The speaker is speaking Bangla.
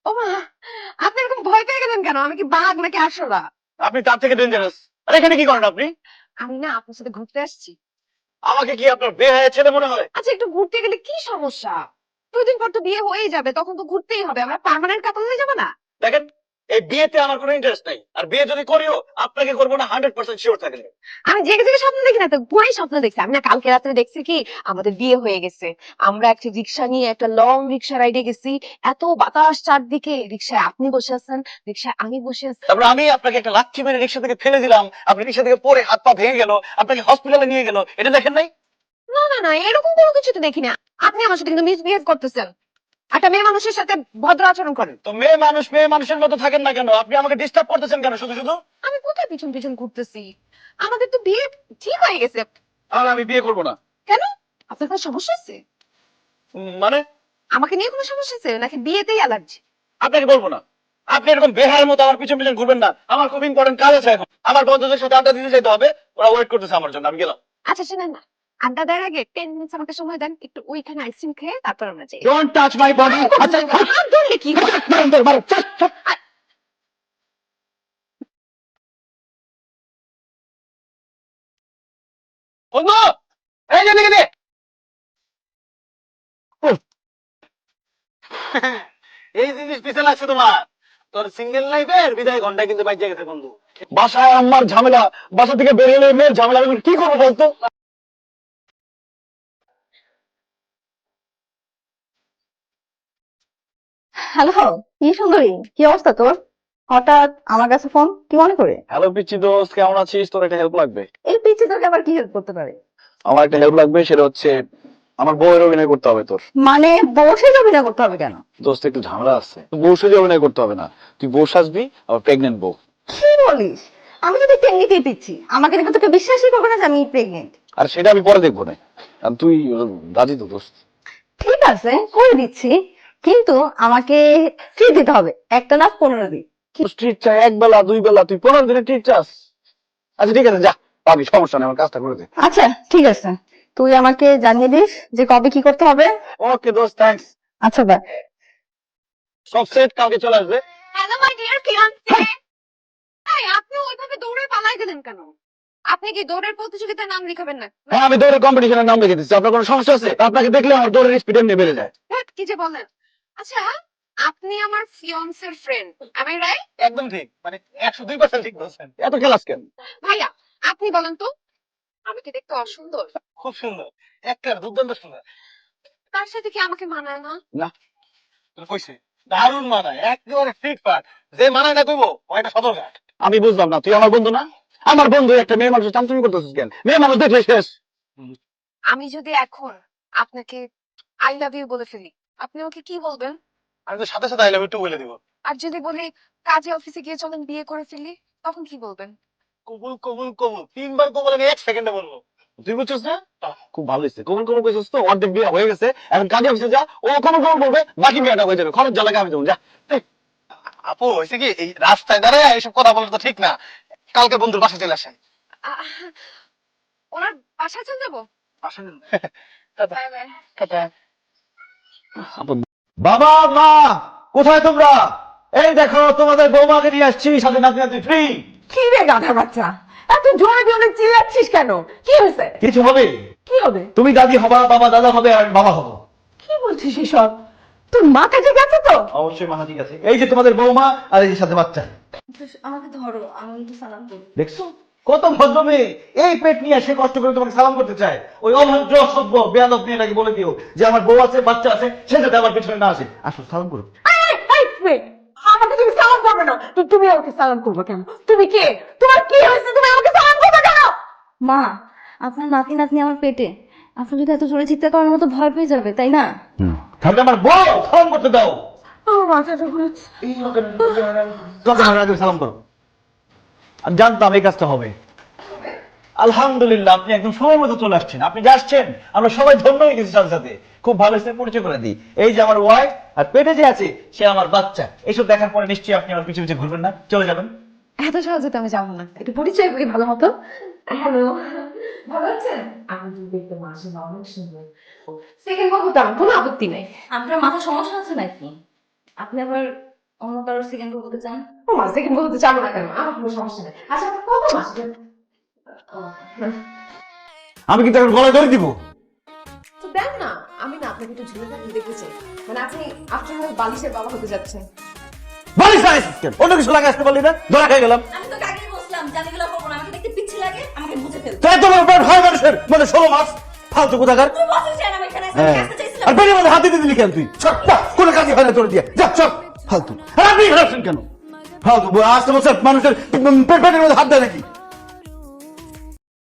ও মা, আপনি এরকম ভয় পেয়ে গেলেন কেন? আমি কি বাঘ নাকি আরশোলা? আপনি তার থেকে ডেঞ্জারাস। আর এখানে কি করেন আপনি? আমি না আপনার সাথে ঘুরতে আসছি। আমাকে কি আপনার বেহায়া ছেলে মনে হয়? আচ্ছা, একটু ঘুরতে গেলে কি সমস্যা? 2 দিন পর তো বিয়ে হয়েই যাবে, তখন তো ঘুরতেই হবে। আমরা পার্মানেন্ট কাপল হয়ে যাবো না? দেখেন, এই বিয়েতে আমার কোনো ইন্টারেস্ট নাই, আর বিয়ে যদি করিও আপনাকে করবো না 100% শিওর থাকলে। আমি জেগে জেগে স্বপ্ন দেখি না তো, ঘুমাই স্বপ্ন দেখছি। আমি না কালকে রাত্রে দেখছি কি আমাদের বিয়ে হয়ে গেছে। আমরা একটা রিক্সা নিয়ে একটা লং রিক্সা রাইডে গেছি। এত বাতাস চারদিকে, রিক্সায় আপনি বসে আছেন, রিক্সায় আমি বসে আছি। তারপর আমি আপনাকে একটা লাথি মেরে রিক্সা থেকে ফেলে দিলাম, আপনি রিক্সা থেকে পড়ে হাত পা ভেঙে গেল, আপনাকে হসপিটালে নিয়ে গেল, এটা দেখেন নাই? না না না, এরকম কোনো কিছু তো দেখি না। আপনি আমার সাথে কিন্তু মিসবিহেভ করতেছেন। একটা মেয়ে মানুষের সাথে ভদ্র আচরণ করেন। তো মেয়ে মানুষের মতো থাকেন না কেন? আপনি আমাকে ডিস্টার্ব করতেছেন কেন শুধু শুধু? আমি কোথায় পিছন পিছন ঘুরতেছি? আমাদের তো বিয়ে ঠিক হয়ে গেছে। আর আমি বিয়ে করবো না। কেন? আপনার কোনো সমস্যা আছে? মানে? আমাকে নিয়ে কোনো সমস্যা আছে নাকি বিয়েতেই অ্যালার্জি? আপনাকে বলবো না। আপনি এরকম বেহার মতো আমার পিছন পিছন ঘুরবেন না, আমার খুব ইম্পর্টেন্ট কাজ আছে এখন, আমার বন্ধুদের সাথে আড্ডা দিতে যেতে হবে, ওরা ওয়েট করতেছে আমার জন্য, আমি গেলাম। আচ্ছা শোনেন না, আড্ডা দেওয়ার আগে 10 মিনিট আমাকে সময় দেন, একটু ওইখানে আইসক্রিম খেয়ে তারপর আমরা যাই। Don't touch my body. আচ্ছা হাত ধরলে কি হয়? মারো, চট, চট। বন্ধু, এই যে দিকে দে। উফ, এই জিনিস পিছনে লাগছে তোমার। তোর সিঙ্গেল লাইফের বিদায় ঘন্টা কিন্তু বাইজে গেছে বন্ধু। বাসায় আমার ঝামেলা, বাসা থেকে বেরিয়ে এলে মেয়ের ঝামেলা, আমি কি করবো বলতো? হ্যালো, কি সুন্দরী, কি অবস্থা তোর? হঠাৎ আমার কাছে ফোন, কি মনে করে? হ্যালো পিচ্ছি দোস্ত, কেমন আছিস? তোর একটা হেল্প লাগবে। এই পিচ্ছি তোকে আবার কি হেল্প করতে পারে? আমার একটা হেল্প লাগবে, সেটা হচ্ছে আমার বউয়ের অভিনয় করতে হবে তোর। মানে বসে অভিনয় করতে হবে কেন? দোস্ত একটু ঝামেলা আছে, বউ সেজে অভিনয় করতে হবে না, তুই বউ সাজবি, আবার প্রেগনেন্ট বউ। কি বলিস? আমি তো দেখতে এমনিতেই পিচ্ছি, আমাকে দেখে তোকে বিশ্বাসই করবে না যে আমি প্রেগনেন্ট। আর সেটা আমি পরে দেখবো না। আর তুই রাজি তো দোস্ত? ঠিক আছে, করে দিচ্ছি, কিন্তু আমাকে ট্রিট দিতে হবে, একটা না 15 দিন। ট্রিট চাই? এক বেলা দুই বেলা? তুই 15 দিনের ট্রিট চাস? আচ্ছা ঠিক আছে, যা, পাবি, সমস্যা নেই, আমার কাজটা করে দে। আচ্ছা ঠিক আছে, তুই আমাকে জানিয়ে দিস যে কবে কি করতে হবে। ওকে দোস্ত, থ্যাঙ্কস। আচ্ছা বাই। সব সেট, কালকে চলে আসবে। Hello my dear fiancée. এই আপনি ওইভাবে দৌড়ে পালাই গেলেন কেন? আপনি কি দৌড়ের প্রতিযোগিতায় নাম লিখাবেন না? হ্যাঁ, আমি দৌড়ের কম্পিটিশনের নাম লিখে দিচ্ছি। আপনার কোনো সমস্যা আছে? আপনাকে দেখলে আমার দৌড়ের স্পিড এমনি বেড়ে যায়। ধ্যাৎ, কি যে বলেন। আচ্ছা, আপনি আমার ফিয়ান্সের ফ্রেন্ড, এম আই রাইট? একদম ঠিক, মানে 102% ঠিক বলছেন। এত ক্লাস কেন? ভাইয়া, আপনি বলেন তো, আমি কি দেখতে অসুন্দর? খুব সুন্দর, একটা দুর্দান্ত সুন্দর। তার সাথে কি আমাকে মানায় না? না, কইছে দারুণ মানায়, একেবারে ফিট ফাট। যে মানায় না কইবো ও একটা সদরঘাট। আমি বুঝলাম না, তুই আমার বন্ধু না? আমার বন্ধু একটা মেয়ে মানুষ চামচুমি করতেছিস কেন? মেয়ে মানুষ দেখলে শেষ। আমি যদি এখন আপনাকে আই লাভ ইউ বলে ফেলি, আপনি ওকে কি বলবেন? আমি তো সাথে সাথে আই লাভ ইউ টু বলে দিব। আর যদি বলি কাজে অফিসে গিয়ে চলেন বিয়ে করে ফেলি, তখন কি বলবেন? কবুল কবুল কবুল, 3বার কবুল আমি 1 সেকেন্ডে বলবো। তুই বুঝছিস না? খুব ভালো হয়েছে, কবুল কবুল কইছিস তো, অর্ধেক বিয়ে হয়ে গেছে। এখন কাজে অফিসে যা, ও কবুল কবুল বলবে, বাকি বিয়েটা হয়ে যাবে। খরচ জ্বালাকে আমি দেবো, যা। আপু হয়েছে কি, এই রাস্তায় দাঁড়ায় এইসব কথা বলা তো ঠিক না। কালকে বন্ধুর বাসায় চলে আসেন। আহ, ওনার বাসায় চলে যাবো। আসেন। Bye bye. বাবা মা, কোথায় তোমরা? এই দেখো, তোমাদের বৌমাকে নিয়ে আসছি, সাথে নাতি নাতি ফ্রি। কি রে গাধার বাচ্চা, এত জোরে জোরে চিল্লাচ্ছিস কেন? কি হয়েছে? কিছু হবে? কি হবে? তুমি দাদি হবা, বাবা দাদা হবে, আর আমি বাবা হবো। কি বলছিস এসব? তোর মাথা ঠিক আছে তো? অবশ্যই মাথা ঠিক আছে। এই যে তোমাদের বৌমা, আর এই যে সাথে বাচ্চা। আমাকে ধরো, আমি তো সালাম করি। দেখছো কত ভদ্র মেয়ে, এই পেট নিয়ে সে কষ্ট করে তোমাকে সালাম করতে চায়। ওই অভদ্র অসভ্য বেয়াদব মেয়েটাকে বলে দিও যে আমার বউ আছে, বাচ্চা আছে, সে যাতে আমার পিছনে না আসে। আসো, সালাম করো। wait, আমাকে তুমি সালাম করবে না। তুমি আমাকে সালাম করবে কেন? তুমি কে? তোমার কি হয়েছে? তুমি আমাকে সালাম করবে কেন? মা, আপনার নাতি নাতনি আমার পেটে, আপনি যদি এত জোরে চিৎকার করার মতো ভয় পেয়ে যাবে, তাই না? তাহলে আমার বউ সালাম করতে দাও। আমার মাথাটা ঘুরেছে। সালাম করো। আমি জানতাম এই কাজটা হবে। আলহামদুলিল্লাহ, আপনি একদম সময় মতো চলে আসছেন। আপনি যে আসছেন, আমরা সবাই ধন্য হয়ে গেছি সাথে সাথে। খুব ভালো হয়েছে, পরিচয় করে দিই। এই যে আমার ওয়াইফ, আর পেটে যে আছে সে আমার বাচ্চা। এইসব দেখার পরে নিশ্চয়ই আপনি আমার পিছু পিছু ঘুরবেন না, চলে যাবেন। এত সহজে তো আমি যাবো না, একটু পরিচয় করি ভালো মতো। হ্যালো, ভালো আছেন? আমি কিন্তু দেখতে মাশাআল্লাহ অনেক সুন্দর। সেকেন্ড বাবু তো আমার কোনো আপত্তি নেই। আপনার মাথা সমস্যা আছে নাকি? আপনি আবার অন্য কারোর সেকেন্ড বলতে চান? ও মা সেকেন্ড বলতে চাবো না কেন, আমার কোনো সমস্যা নেই। আচ্ছা আপনার কত মাস? আমি কিন্তু এখন গলায় ধরে দিব। তো দেন না, আমি না আপনাকে একটু ঝুলে থাকতে দেখতে চাই। মানে আপনি আফটার অল বালিশের বাবা হতে যাচ্ছেন। বালিশ লাগাইছিস কেন? অন্য কিছু লাগাই আসতে পারলি না? ধরা খেয়ে গেলাম। আমি তো আগেই বলছিলাম জানি এগুলো করবো না, আমাকে দেখতে পিচ্ছি লাগে, আমাকে বুঝে ফেলতে। তাই তোমার পেট হয় মানুষের, মানে 16 মাস ফালতু কোথাকার। তুই বসে ছিলেন, আমি এখানে এসে হ্যাঁ। আসতে চাইছিলাম। আর পেটের মধ্যে হাত দিতে দিলি কেন তুই? সব যা, কোনো কাজই হয় না তোর দিয়ে। যা সব ফালতু। আর আপনি এখানে আসছেন কেন? ফালতু আসতে বলছে মানুষের পেটের মধ্যে হাত দেয় নাকি?